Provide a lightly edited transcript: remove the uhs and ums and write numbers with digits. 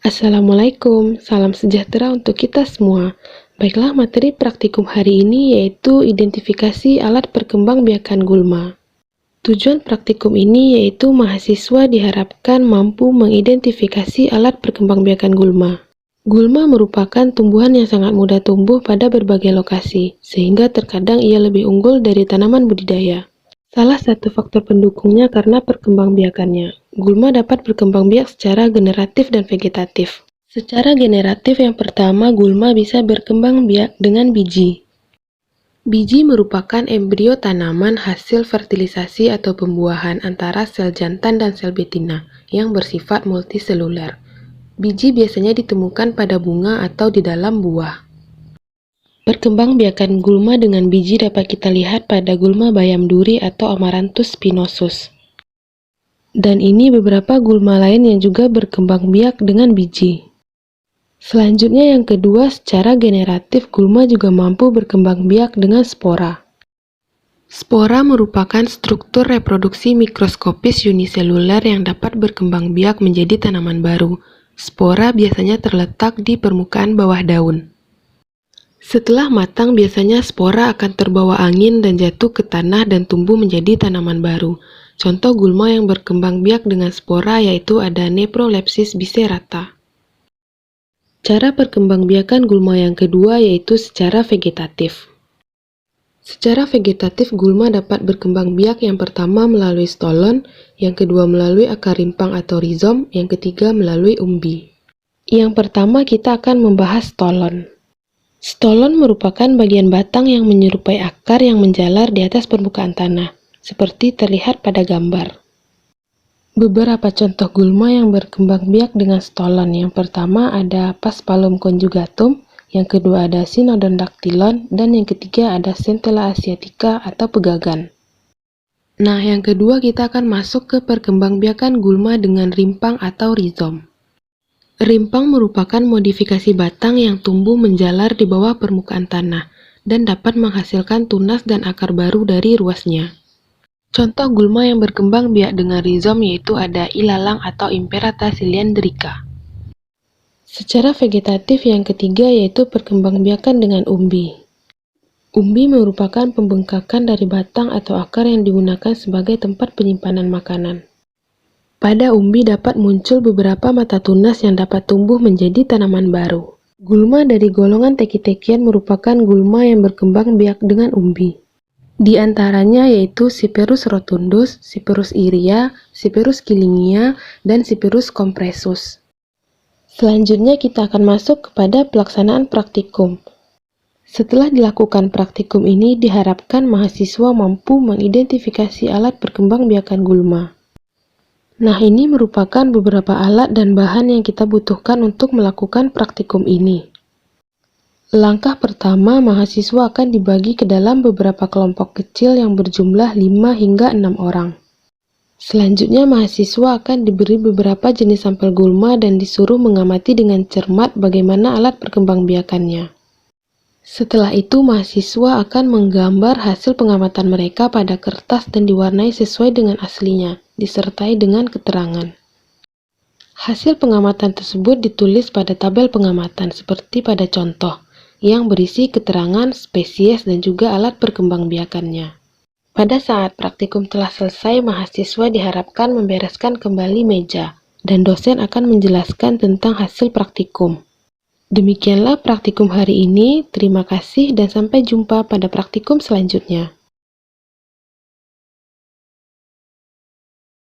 Assalamualaikum, salam sejahtera untuk kita semua. Baiklah, materi praktikum hari ini yaitu identifikasi alat perkembangbiakan gulma. Tujuan praktikum ini yaitu mahasiswa diharapkan mampu mengidentifikasi alat perkembangbiakan gulma. Gulma merupakan tumbuhan yang sangat mudah tumbuh pada berbagai lokasi, sehingga terkadang ia lebih unggul dari tanaman budidaya. Salah satu faktor pendukungnya karena perkembangbiakannya. Gulma dapat berkembang biak secara generatif dan vegetatif. Secara generatif yang pertama, gulma bisa berkembang biak dengan biji. Biji merupakan embrio tanaman hasil fertilisasi atau pembuahan antara sel jantan dan sel betina yang bersifat multiseluler. Biji biasanya ditemukan pada bunga atau di dalam buah. Perkembangbiakan gulma dengan biji dapat kita lihat pada gulma bayam duri atau Amaranthus spinosus. Dan ini beberapa gulma lain yang juga berkembang biak dengan biji. Selanjutnya yang kedua, secara generatif gulma juga mampu berkembang biak dengan spora. Spora merupakan struktur reproduksi mikroskopis uniseluler yang dapat berkembang biak menjadi tanaman baru. Spora biasanya terletak di permukaan bawah daun. Setelah matang, biasanya spora akan terbawa angin dan jatuh ke tanah dan tumbuh menjadi tanaman baru. Contoh gulma yang berkembang biak dengan spora yaitu ada Neprolepsis biserata. Cara perkembangbiakan gulma yang kedua yaitu secara vegetatif. Secara vegetatif, gulma dapat berkembang biak yang pertama melalui stolon, yang kedua melalui akar rimpang atau rizom, yang ketiga melalui umbi. Yang pertama kita akan membahas stolon. Stolon merupakan bagian batang yang menyerupai akar yang menjalar di atas permukaan tanah, seperti terlihat pada gambar. Beberapa contoh gulma yang berkembang biak dengan stolon. Yang pertama ada Paspalum conjugatum, yang kedua ada Cynodon-dactylon, dan yang ketiga ada Centella asiatica atau pegagan. Nah, yang kedua kita akan masuk ke perkembangbiakan gulma dengan rimpang atau rizom. Rimpang merupakan modifikasi batang yang tumbuh menjalar di bawah permukaan tanah dan dapat menghasilkan tunas dan akar baru dari ruasnya. Contoh gulma yang berkembang biak dengan rizom yaitu ada ilalang atau Imperata ciliandrica. Secara vegetatif yang ketiga yaitu perkembangbiakan dengan umbi. Umbi merupakan pembengkakan dari batang atau akar yang digunakan sebagai tempat penyimpanan makanan. Pada umbi dapat muncul beberapa mata tunas yang dapat tumbuh menjadi tanaman baru. Gulma dari golongan teki-tekian merupakan gulma yang berkembang biak dengan umbi. Di antaranya yaitu Cyperus rotundus, Cyperus iria, Cyperus killingia, dan Cyperus compressus. Selanjutnya kita akan masuk kepada pelaksanaan praktikum. Setelah dilakukan praktikum ini, diharapkan mahasiswa mampu mengidentifikasi alat perkembangbiakan gulma. Nah, ini merupakan beberapa alat dan bahan yang kita butuhkan untuk melakukan praktikum ini. Langkah pertama, mahasiswa akan dibagi ke dalam beberapa kelompok kecil yang berjumlah 5 hingga 6 orang. Selanjutnya, mahasiswa akan diberi beberapa jenis sampel gulma dan disuruh mengamati dengan cermat bagaimana alat perkembangbiakannya. Setelah itu, mahasiswa akan menggambar hasil pengamatan mereka pada kertas dan diwarnai sesuai dengan aslinya, disertai dengan keterangan. Hasil pengamatan tersebut ditulis pada tabel pengamatan seperti pada contoh, yang berisi keterangan, spesies, dan juga alat perkembangbiakannya. Pada saat praktikum telah selesai, mahasiswa diharapkan membereskan kembali meja, dan dosen akan menjelaskan tentang hasil praktikum. Demikianlah praktikum hari ini, terima kasih dan sampai jumpa pada praktikum selanjutnya.